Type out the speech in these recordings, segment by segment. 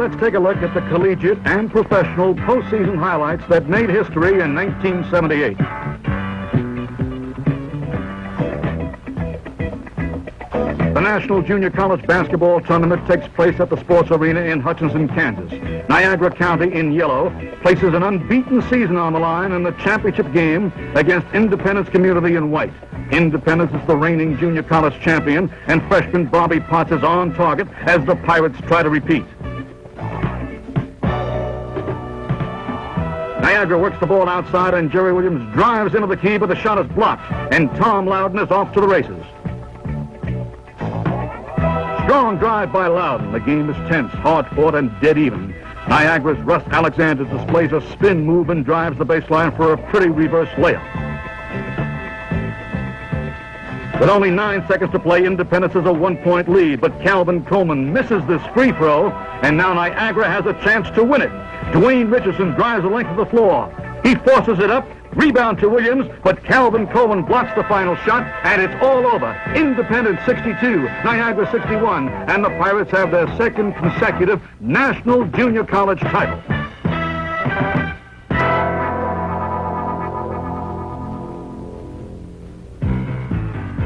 let's take a look at the collegiate and professional postseason highlights that made history in 1978. The National Junior College Basketball Tournament takes place at the Sports Arena in Hutchinson, Kansas. Niagara County, in yellow, places an unbeaten season on the line in the championship game against Independence Community in white. Independence is the reigning junior college champion, and freshman Bobby Potts is on target as the Pirates try to repeat. Niagara works the ball outside, and Jerry Williams drives into the key, but the shot is blocked, and Tom Loudon is off to the races. Strong drive by Loudon. The game is tense, hard-fought, and dead even. Niagara's Russ Alexander displays a spin move and drives the baseline for a pretty reverse layup. With only 9 seconds to play, Independence has a 1-point lead, but Calvin Coleman misses this free throw, and now Niagara has a chance to win it. Dwayne Richardson drives the length of the floor. He forces it up, rebound to Williams, but Calvin Coleman blocks the final shot, and it's all over. Independence 62, Niagara 61, and the Pirates have their second consecutive National Junior College title.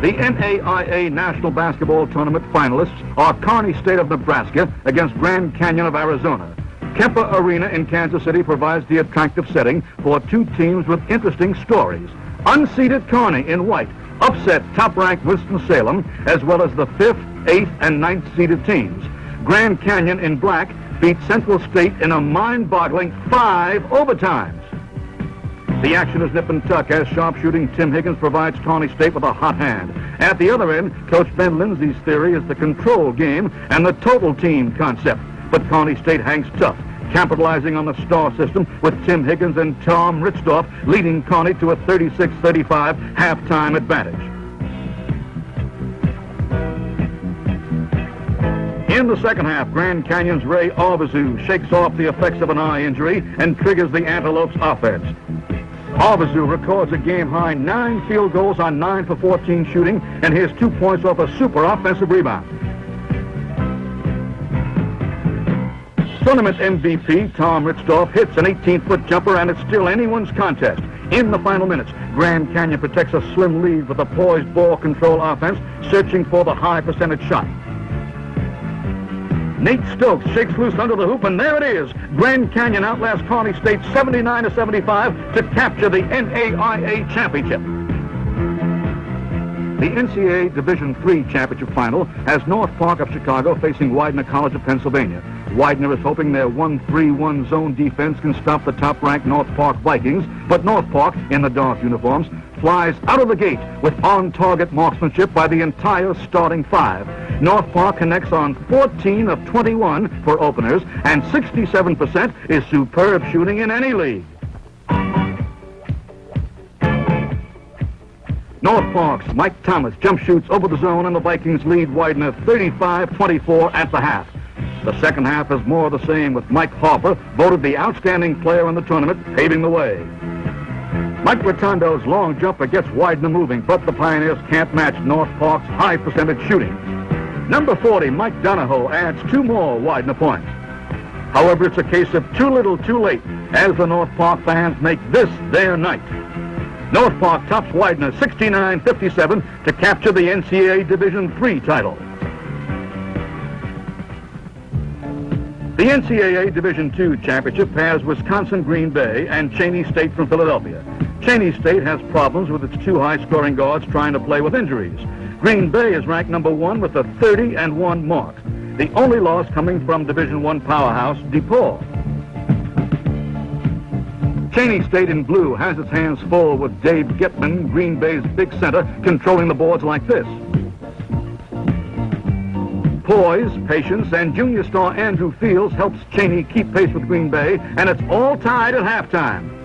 The NAIA National Basketball Tournament finalists are Kearney State of Nebraska against Grand Canyon of Arizona. Kemper Arena in Kansas City provides the attractive setting for two teams with interesting stories. Unseeded Kearney in white upset top-ranked Winston-Salem, as well as the 5th, 8th, and 9th seeded teams. Grand Canyon in black beat Central State in a mind-boggling 5 overtimes. The action is nip and tuck as sharpshooting Tim Higgins provides Kearney State with a hot hand. At the other end, Coach Ben Lindsay's theory is the control game and the total team concept. But Kearney State hangs tough, capitalizing on the star system with Tim Higgins and Tom Ritzdorf leading Kearney to a 36-35 halftime advantage. In the second half, Grand Canyon's Ray Arvizu shakes off the effects of an eye injury and triggers the Antelopes' offense. Arvizu records a game-high 9 field goals on 9 for 14 shooting, and here's 2 points off a super offensive rebound. Tournament MVP Tom Ritzdorf hits an 18-foot jumper, and it's still anyone's contest. In the final minutes, Grand Canyon protects a slim lead with a poised ball control offense, searching for the high percentage shot. Nate Stokes shakes loose under the hoop, and there it is. Grand Canyon outlasts Kearney State 79-75 to capture the NAIA championship. The NCAA Division III championship final has North Park of Chicago facing Widener College of Pennsylvania. Widener is hoping their 1-3-1 zone defense can stop the top-ranked North Park Vikings, but North Park, in the dark uniforms, flies out of the gate with on-target marksmanship by the entire starting 5. North Park connects on 14 of 21 for openers, and 67% is superb shooting in any league. North Park's Mike Thomas jump shoots over the zone, and the Vikings lead Widener 35-24 at the half. The second half is more of the same, with Mike Harper voted the outstanding player in the tournament, paving the way. Mike Rotundo's long jumper gets Widener moving, but the Pioneers can't match North Park's high percentage shooting. Number 40, Mike Donahoe, adds 2 more Widener points. However, it's a case of too little, too late, as the North Park fans make this their night. North Park tops Widener 69-57 to capture the NCAA Division III title. The NCAA Division II championship has Wisconsin Green Bay and Cheney State from Philadelphia. Cheney State has problems with its 2 high-scoring guards trying to play with injuries. Green Bay is ranked number 1 with a 30-1 mark. The only loss coming from Division I powerhouse DePaul. Cheney State in blue has its hands full with Dave Getman, Green Bay's big center, controlling the boards like this. Poise, patience, and junior star Andrew Fields helps Cheney keep pace with Green Bay, and it's all tied at halftime.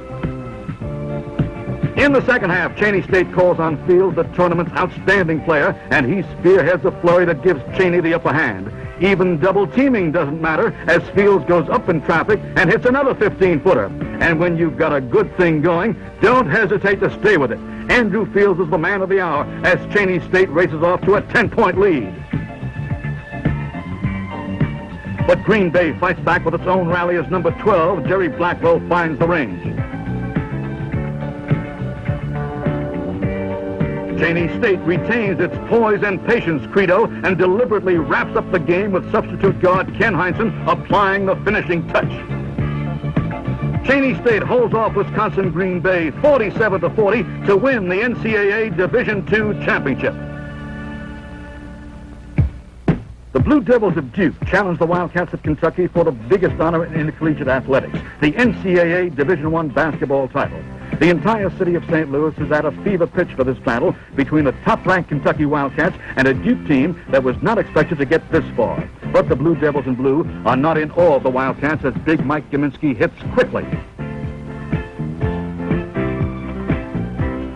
In the second half, Cheney State calls on Fields, the tournament's outstanding player, and he spearheads a flurry that gives Cheney the upper hand. Even double teaming doesn't matter as Fields goes up in traffic and hits another 15-footer. And when you've got a good thing going, don't hesitate to stay with it. Andrew Fields is the man of the hour as Cheney State races off to a 10-point lead. but Green Bay fights back with its own rally as number 12, Jerry Blackwell, finds the range. Cheney State retains its poise and patience credo and deliberately wraps up the game with substitute guard Ken Heinsohn applying the finishing touch. Cheney State holds off Wisconsin Green Bay 47-40 to win the NCAA Division II championship. The Blue Devils of Duke challenge the Wildcats of Kentucky for the biggest honor in intercollegiate athletics, the NCAA Division I basketball title. The entire city of St. Louis is at a fever pitch for this battle between the top-ranked Kentucky Wildcats and a Duke team that was not expected to get this far. But the Blue Devils in blue are not in awe of the Wildcats as Big Mike Gminski hits quickly.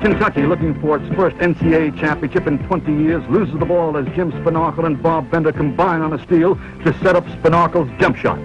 Kentucky, looking for its first NCAA championship in 20 years, loses the ball as Jim Spinacle and Bob Bender combine on a steal to set up Spinacle's jump shot.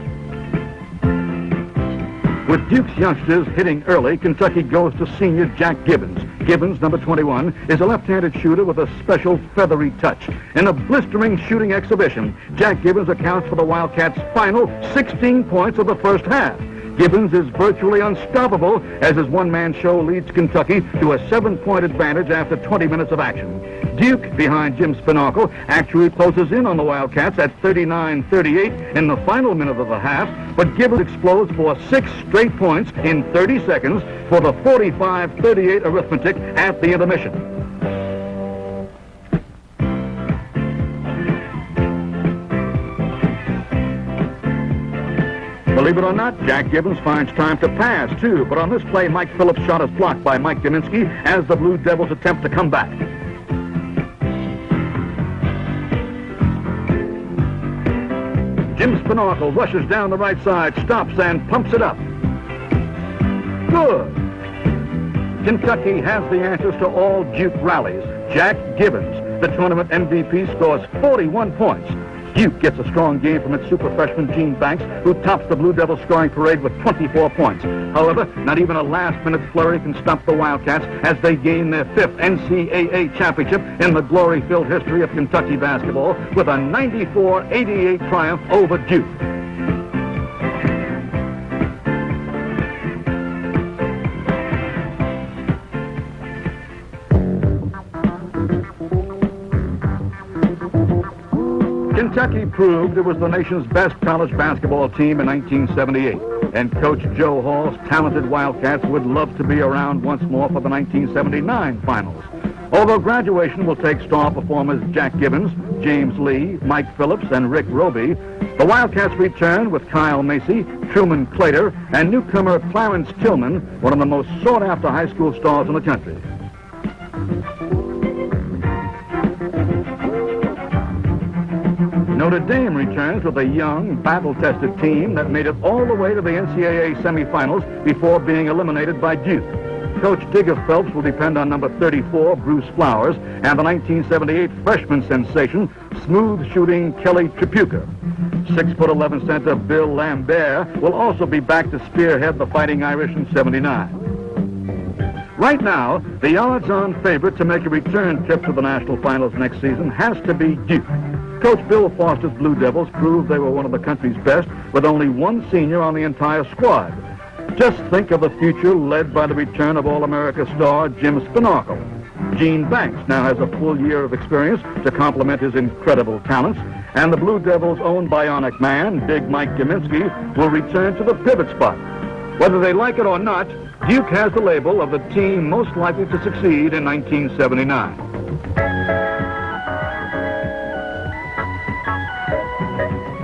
With Duke's youngsters hitting early, Kentucky goes to senior Jack Gibbons. Gibbons, number 21, is a left-handed shooter with a special feathery touch. In a blistering shooting exhibition, Jack Gibbons accounts for the Wildcats' final 16 points of the first half. Gibbons is virtually unstoppable as his one-man show leads Kentucky to a 7-point advantage after 20 minutes of action. Duke, behind Jim Spinacle, actually closes in on the Wildcats at 39-38 in the final minute of the half, but Gibbons explodes for 6 straight points in 30 seconds for the 45-38 arithmetic at the intermission. Believe it or not, Jack Gibbons finds time to pass, too. But on this play, Mike Phillips' shot is blocked by Mike Gminski as the Blue Devils attempt to come back. Jim Spinacle rushes down the right side, stops and pumps it up. Good. Kentucky has the answers to all Duke rallies. Jack Gibbons, the tournament MVP, scores 41 points. Duke gets a strong game from its super freshman Gene Banks, who tops the Blue Devils scoring parade with 24 points. However, not even a last-minute flurry can stop the Wildcats as they gain their 5th NCAA championship in the glory-filled history of Kentucky basketball with a 94-88 triumph over Duke. Kentucky proved it was the nation's best college basketball team in 1978, and Coach Joe Hall's talented Wildcats would love to be around once more for the 1979 finals. Although graduation will take star performers Jack Gibbons, James Lee, Mike Phillips, and Rick Roby, the Wildcats return with Kyle Macy, Truman Claytor, and newcomer Clarence Tillman, one of the most sought-after high school stars in the country. Notre Dame returns with a young, battle-tested team that made it all the way to the NCAA semifinals before being eliminated by Duke. Coach Digger Phelps will depend on number 34, Bruce Flowers, and the 1978 freshman sensation, smooth-shooting Kelly Tripucka. 6'11" center Bill Lambert will also be back to spearhead the Fighting Irish in '79. Right now, the odds-on favorite to make a return trip to the national finals next season has to be Duke. Coach Bill Foster's Blue Devils proved they were one of the country's best with only one senior on the entire squad. Just think of the future led by the return of All-America star Jim Spinacle. Gene Banks now has a full year of experience to complement his incredible talents, and the Blue Devils' own bionic man, Big Mike Gminski, will return to the pivot spot. Whether they like it or not, Duke has the label of the team most likely to succeed in 1979.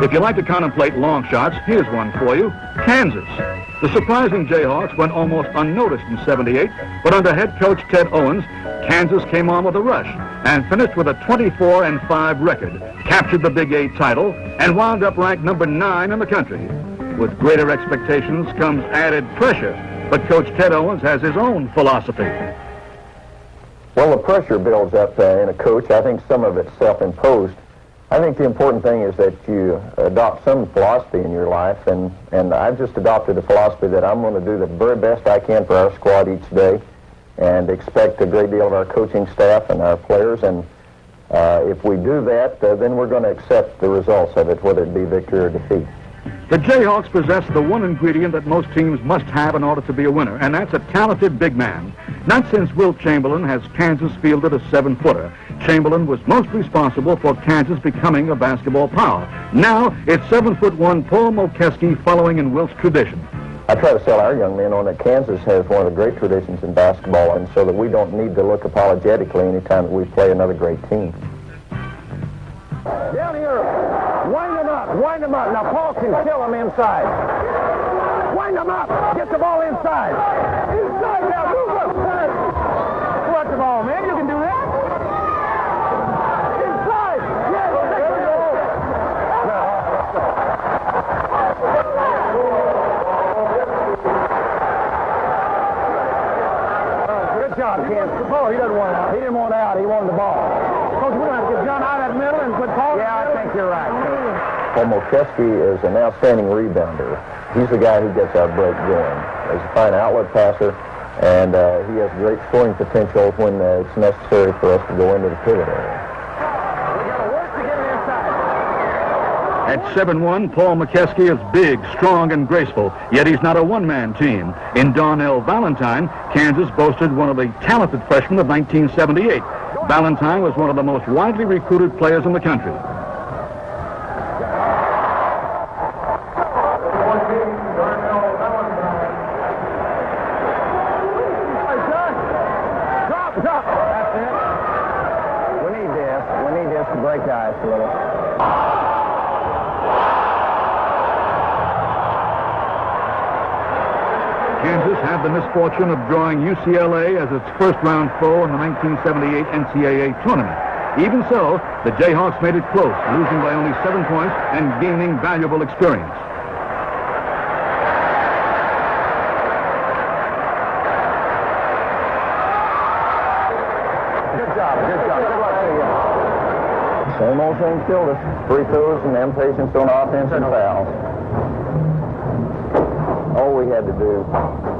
If you like to contemplate long shots, here's one for you. Kansas. The surprising Jayhawks went almost unnoticed in '78, but under head coach Ted Owens, Kansas came on with a rush and finished with a 24-5 record, captured the Big 8 title, and wound up ranked number 9 in the country. With greater expectations comes added pressure, but Coach Ted Owens has his own philosophy. Well, the pressure builds up in a coach. I think some of it's self-imposed. I think the important thing is that you adopt some philosophy in your life, and I've just adopted a philosophy that I'm going to do the very best I can for our squad each day and expect a great deal of our coaching staff and our players, and If we do that, then we're going to accept the results of it, whether it be victory or defeat. The Jayhawks possess the one ingredient that most teams must have in order to be a winner, and that's a talented big man. Not since Wilt Chamberlain has Kansas fielded a 7-footer. Chamberlain was most responsible for Kansas becoming a basketball power. Now it's 7'1" Paul Mokeski following in Wilt's tradition. I try to sell our young men on that Kansas has one of the great traditions in basketball, and so that we don't need to look apologetically anytime that we play another great team. Down here, wind them up, wind them up. Now Paul can kill them inside. Wind them up, get the ball inside. Inside now, move up. Watch the ball, man, you can do that. Inside, yes, there we go. Good job, Kansas. Oh, he doesn't want out. He didn't want out, he wanted the ball. Coach, we're going to have to get John out of that middle and put Paul. Yeah, I think you're right. Paul Mokeski is an outstanding rebounder. He's the guy who gets our break going. He's a fine outlet passer, and he has great scoring potential when it's necessary for us to go into the pivot area. We got to work to get it inside. At 7'1", Paul Mokeski is big, strong, and graceful, yet he's not a one-man team. In Darnell Valentine, Kansas boasted one of the talented freshmen of 1978. Valentine was one of the most widely recruited players in the country. Drop. That's it. We need this to break ice a little. Kansas had the misfortune of drawing UCLA as its first-round foe in the 1978 NCAA tournament. Even so, the Jayhawks made it close, losing by only 7 points and gaining valuable experience. Good job. Good luck to you. Same old thing killed us. Free throws and impatience on offense and fouls. All we had to do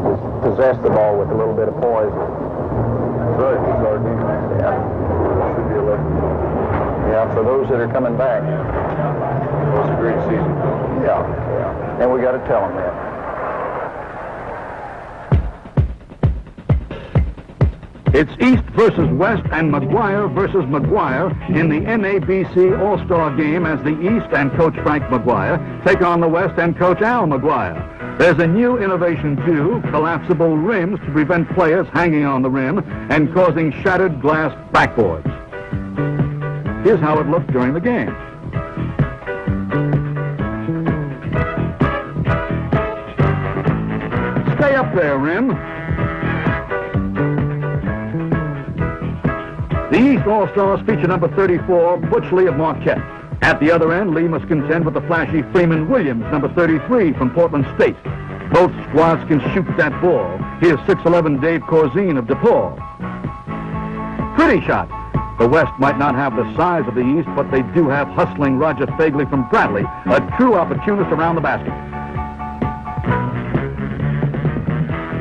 was possess the ball with a little bit of poise. That's right. Yeah. Should be elected. Yeah, for those that are coming back. It was a great season. Yeah. And we got to tell them that. It's East versus West and McGuire versus McGuire in the NABC All-Star Game as the East and Coach Frank McGuire take on the West and Coach Al McGuire. There's a new innovation, too, collapsible rims to prevent players hanging on the rim and causing shattered glass backboards. Here's how it looked during the game. Stay up there, rim. The East All-Stars feature number 34, Butch Lee of Marquette. At the other end, Lee must contend with the flashy Freeman Williams, number 33 from Portland State. Both squads can shoot that ball. Here's 6'11" Dave Corzine of DePaul. Pretty shot. The West might not have the size of the East, but they do have hustling Roger Fagley from Bradley, a true opportunist around the basket.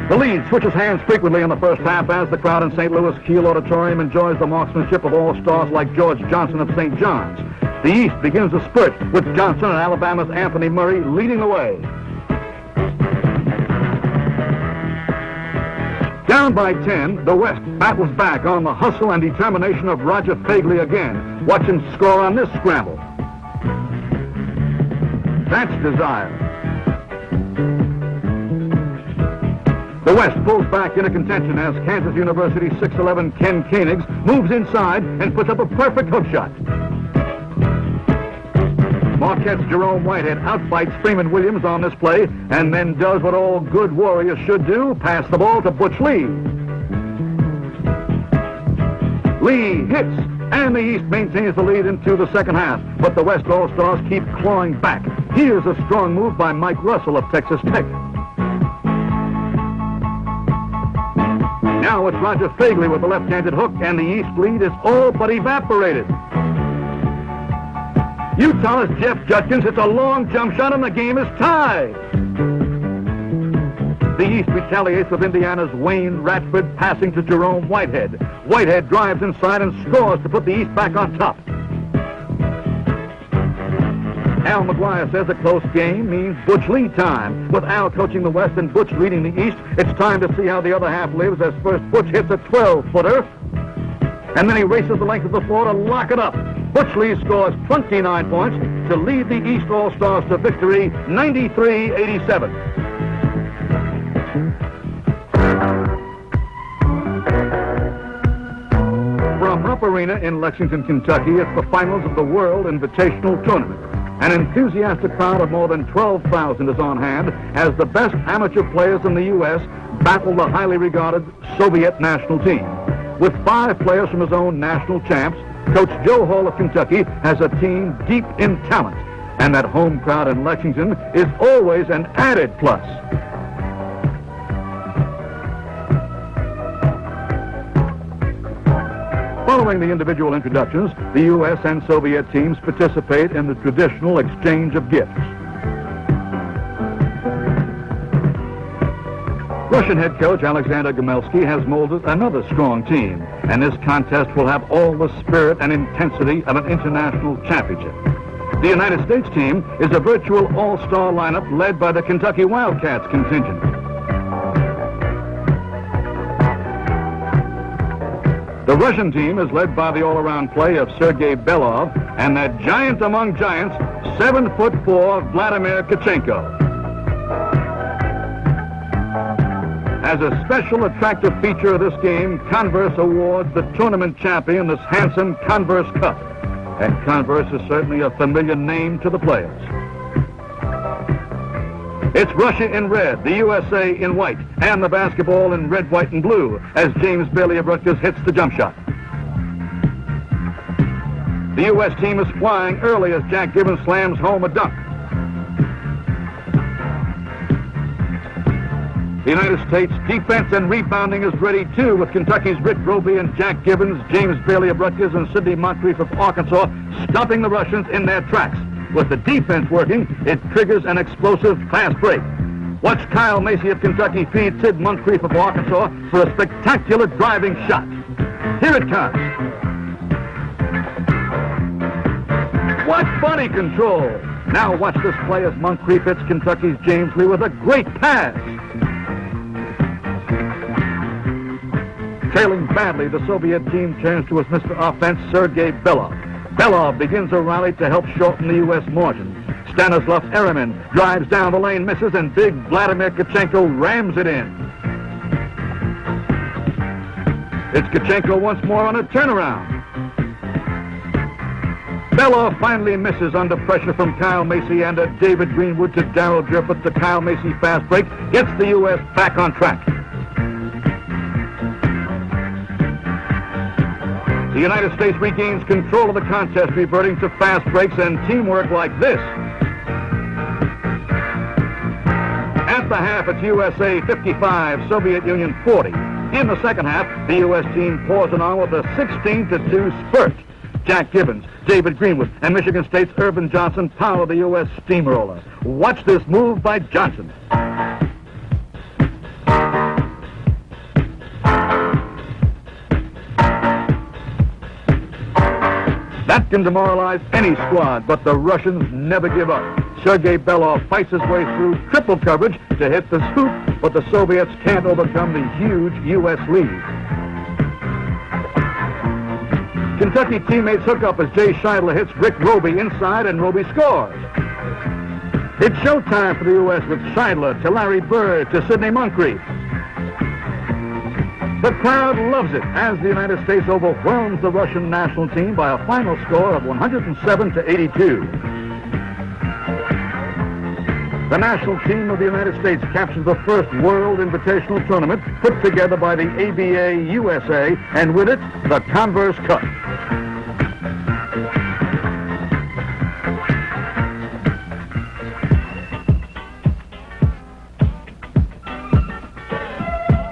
The lead switches hands frequently in the first half as the crowd in St. Louis Kiel Auditorium enjoys the marksmanship of all-stars like George Johnson of St. John's. The East begins a spurt with Johnson and Alabama's Anthony Murray leading the way. Down by 10, the West battles back on the hustle and determination of Roger Fagley again. Watch him score on this scramble. That's desire. The West pulls back into contention as Kansas University's 6'11" Ken Koenigs moves inside and puts up a perfect hook shot. Marquette's Jerome Whitehead outfights Freeman Williams on this play and then does what all good warriors should do, pass the ball to Butch Lee. Lee hits, and the East maintains the lead into the second half, but the West All-Stars keep clawing back. Here's a strong move by Mike Russell of Texas Tech. Now it's Roger Fagley with the left-handed hook, and the East lead is all but evaporated. Utah's Jeff Judkins hits a long jump shot, and the game is tied. The East retaliates with Indiana's Wayne Radford passing to Jerome Whitehead. Whitehead drives inside and scores to put the East back on top. Al McGuire says a close game means Butch lead time. With Al coaching the West and Butch leading the East, it's time to see how the other half lives as first Butch hits a 12-footer, and then he races the length of the floor to lock it up. Butch Lee scores 29 points to lead the East All-Stars to victory 93-87. From Rupp Arena in Lexington, Kentucky, it's the finals of the World Invitational Tournament. An enthusiastic crowd of more than 12,000 is on hand as the best amateur players in the U.S. battle the highly regarded Soviet national team. With 5 players from his own national champs, Coach Joe Hall of Kentucky has a team deep in talent, and that home crowd in Lexington is always an added plus. Following the individual introductions, the U.S. and Soviet teams participate in the traditional exchange of gifts. Russian head coach Alexander Gomelsky has molded another strong team, and this contest will have all the spirit and intensity of an international championship. The United States team is a virtual all-star lineup led by the Kentucky Wildcats contingent. The Russian team is led by the all-around play of Sergei Belov and that giant among giants, 7'4" Vladimir Tkachenko. As a special attractive feature of this game, Converse awards the tournament champion this handsome Converse Cup. And Converse is certainly a familiar name to the players. It's Russia in red, the USA in white, and the basketball in red, white, and blue as James Bailey of Rutgers hits the jump shot. The U.S. team is flying early as Jack Gibbons slams home a dunk. The United States defense and rebounding is ready, too, with Kentucky's Rick Roby and Jack Gibbons, James Bailey of Rutgers, and Sidney Moncrief of Arkansas stopping the Russians in their tracks. With the defense working, it triggers an explosive fast break. Watch Kyle Macy of Kentucky feed Sid Moncrief of Arkansas for a spectacular driving shot. Here it comes. What body control! Now watch this play as Moncrief hits Kentucky's James Lee with a great pass. Trailing badly, the Soviet team turns to its Mr. Offense, Sergei Belov. Belov begins a rally to help shorten the U.S. margin. Stanislav Eremin drives down the lane, misses, and big Vladimir Tkachenko rams it in. It's Tkachenko once more on a turnaround. Belov finally misses under pressure from Kyle Macy, and a David Greenwood to Darryl Jerpeth. The Kyle Macy fast break gets the U.S. back on track. The United States regains control of the contest, reverting to fast breaks and teamwork like this. At the half, it's USA 55, Soviet Union 40. In the second half, the U.S. team pours it on with a 16-2 spurt. Jack Gibbons, David Greenwood, and Michigan State's Irvin Johnson power the U.S. steamroller. Watch this move by Johnson. That can demoralize any squad, but the Russians never give up. Sergei Belov fights his way through triple coverage to hit the scoop, but the Soviets can't overcome the huge U.S. lead. Kentucky teammates hook up as Jay Scheidler hits Rick Roby inside, and Roby scores. It's showtime for the U.S. with Scheidler to Larry Bird to Sidney Moncrief. The crowd loves it as the United States overwhelms the Russian national team by a final score of 107-82. The national team of the United States captures the first World Invitational Tournament put together by the ABA USA, and with it, the Converse Cup.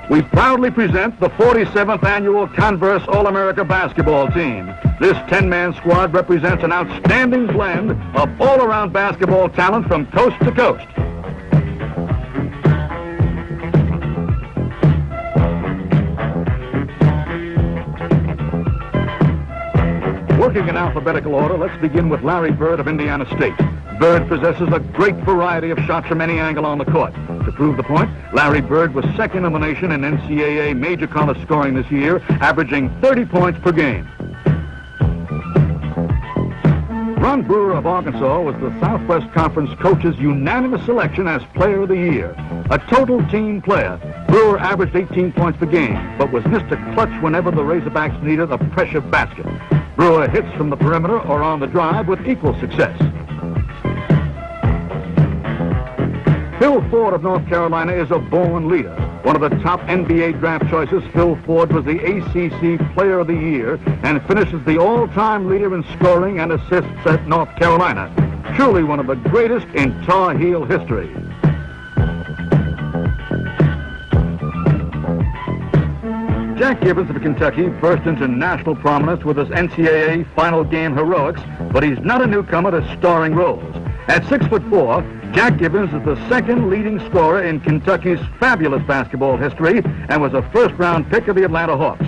We proudly present the 47th annual Converse All-America basketball team. This 10-man squad represents an outstanding blend of all-around basketball talent from coast to coast. Looking in alphabetical order, let's begin with Larry Bird of Indiana State. Bird possesses a great variety of shots from any angle on the court. To prove the point, Larry Bird was second in the nation in NCAA major college scoring this year, averaging 30 points per game. Ron Brewer of Arkansas was the Southwest Conference coach's unanimous selection as Player of the Year. A total team player, Brewer averaged 18 points per game, but was Mr. Clutch whenever the Razorbacks needed a pressure basket. Brewer hits from the perimeter or on the drive with equal success. Phil Ford of North Carolina is a born leader. One of the top NBA draft choices, Phil Ford was the ACC Player of the Year and finishes the all-time leader in scoring and assists at North Carolina. Truly one of the greatest in Tar Heel history. Jack Gibbons of Kentucky burst into national prominence with his NCAA final game heroics, but he's not a newcomer to starring roles. At 6'4", Jack Gibbons is the second leading scorer in Kentucky's fabulous basketball history and was a first-round pick of the Atlanta Hawks.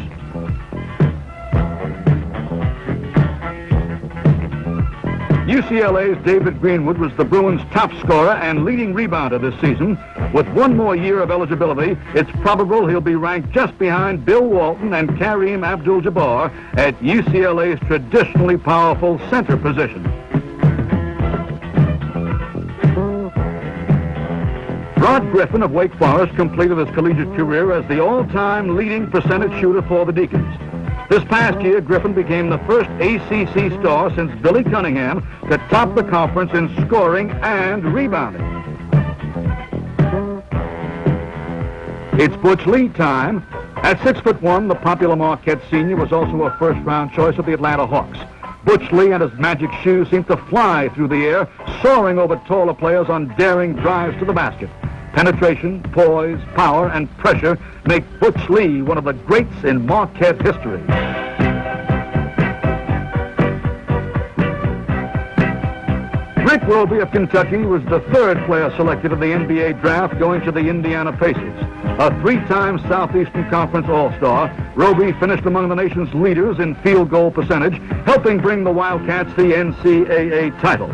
UCLA's David Greenwood was the Bruins' top scorer and leading rebounder this season. With one more year of eligibility, it's probable he'll be ranked just behind Bill Walton and Kareem Abdul-Jabbar at UCLA's traditionally powerful center position. Rod Griffin of Wake Forest completed his collegiate career as the all-time leading percentage shooter for the Deacons. This past year, Griffin became the first ACC star since Billy Cunningham to top the conference in scoring and rebounding. It's Butch Lee time. At 6'1", the popular Marquette senior was also a first-round choice of the Atlanta Hawks. Butch Lee and his magic shoes seem to fly through the air, soaring over taller players on daring drives to the basket. Penetration, poise, power, and pressure make Butch Lee one of the greats in Marquette history. Rick Roby of Kentucky was the third player selected in the NBA draft, going to the Indiana Pacers. A three-time Southeastern Conference All-Star, Roby finished among the nation's leaders in field goal percentage, helping bring the Wildcats the NCAA title.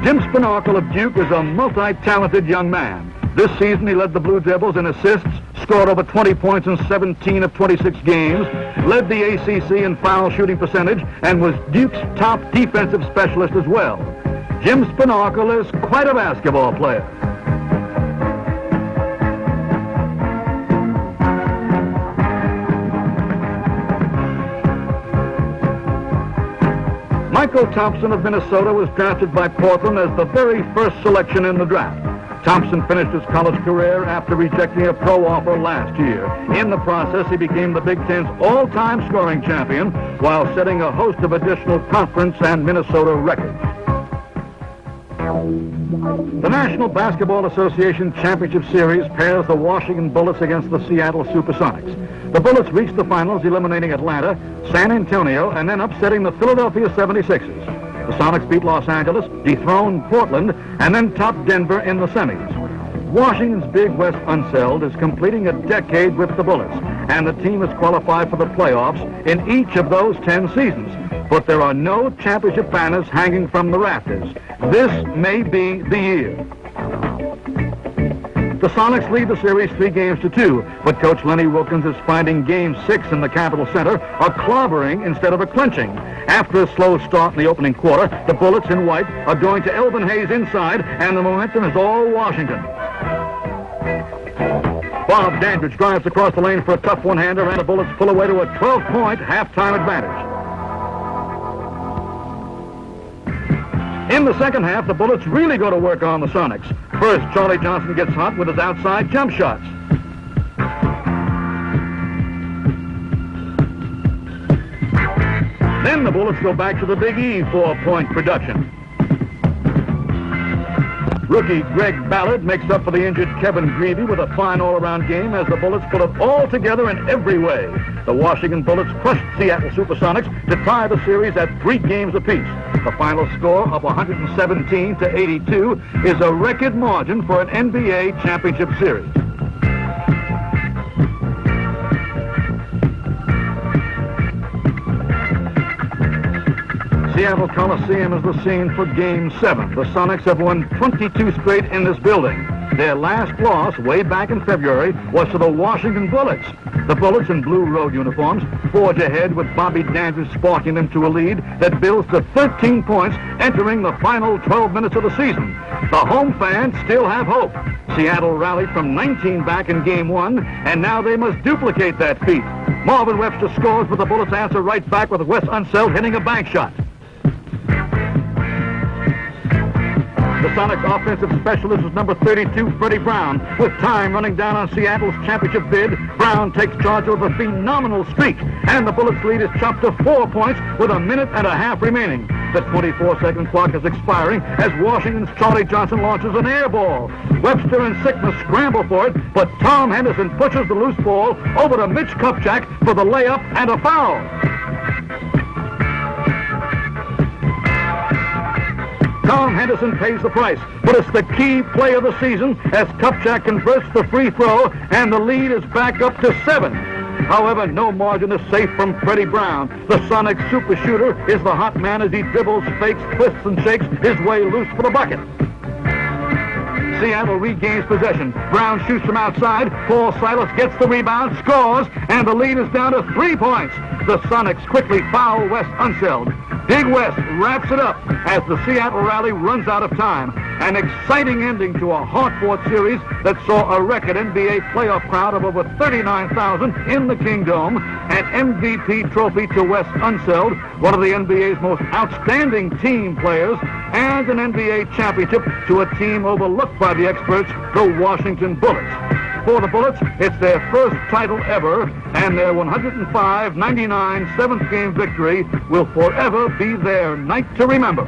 Jim Spinarkle of Duke is a multi-talented young man. This season he led the Blue Devils in assists, scored over 20 points in 17 of 26 games, led the ACC in foul shooting percentage, and was Duke's top defensive specialist as well. Jim Spinarkle is quite a basketball player. Michael Thompson of Minnesota was drafted by Portland as the very first selection in the draft. Thompson finished his college career after rejecting a pro offer last year. In the process, he became the Big Ten's all-time scoring champion while setting a host of additional conference and Minnesota records. The National Basketball Association Championship Series pairs the Washington Bullets against the Seattle Supersonics. The Bullets reached the finals, eliminating Atlanta, San Antonio, and then upsetting the Philadelphia 76ers. The Sonics beat Los Angeles, dethroned Portland, and then topped Denver in the semis. Washington's Big West Unseld is completing a decade with the Bullets, and the team has qualified for the playoffs in each of those 10 seasons. But there are no championship banners hanging from the rafters. This may be the year. The Sonics lead the series 3-2, but Coach Lenny Wilkins is finding Game 6 in the Capitol Center a clobbering instead of a clinching. After a slow start in the opening quarter, the Bullets in white are going to Elvin Hayes inside, and the momentum is all Washington. Bob Dandridge drives across the lane for a tough one-hander, and the Bullets pull away to a 12-point halftime advantage. In the second half, the Bullets really go to work on the Sonics. First, Charlie Johnson gets hot with his outside jump shots. Then the Bullets go back to the Big E 4-point production. Rookie Greg Ballard makes up for the injured Kevin Greavy with a fine all-around game as the Bullets put it all together in every way. The Washington Bullets crushed Seattle Supersonics to tie the series at 3 games apiece. The final score of 117-82 is a record margin for an NBA championship series. Seattle Coliseum is the scene for Game 7. The Sonics have won 22 straight in this building. Their last loss, way back in February, was to the Washington Bullets. The Bullets in blue road uniforms forge ahead with Bobby Dandridge sparking them to a lead that builds to 13 points entering the final 12 minutes of the season. The home fans still have hope. Seattle rallied from 19 back in Game 1, and now they must duplicate that feat. Marvin Webster scores, but the Bullets answer right back with Wes Unseld hitting a bank shot. The Sonics offensive specialist is number 32, Freddie Brown. With time running down on Seattle's championship bid, Brown takes charge of a phenomenal streak, and the Bullets' lead is chopped to 4 points with a minute and a half remaining. The 24-second clock is expiring as Washington's Charlie Johnson launches an air ball. Webster and Sickma scramble for it, but Tom Henderson pushes the loose ball over to Mitch Kupchak for the layup and a foul. Tom Henderson pays the price, but it's the key play of the season as Kupchak converts the free throw, and the lead is back up to 7. However, no margin is safe from Freddie Brown. The Sonic super shooter is the hot man as he dribbles, fakes, twists, and shakes his way loose for the bucket. Seattle regains possession. Brown shoots from outside. Paul Silas gets the rebound, scores, and the lead is down to 3 points. The Sonics quickly foul Wes Unseld. Big West wraps it up as the Seattle rally runs out of time. An exciting ending to a hard-fought series that saw a record NBA playoff crowd of over 39,000 in the Kingdome, an MVP trophy to Wes Unseld, one of the NBA's most outstanding team players, and an NBA championship to a team overlooked by the experts, the Washington Bullets. For the Bullets, it's their first title ever, and their 105-99 seventh game victory will forever be their night to remember.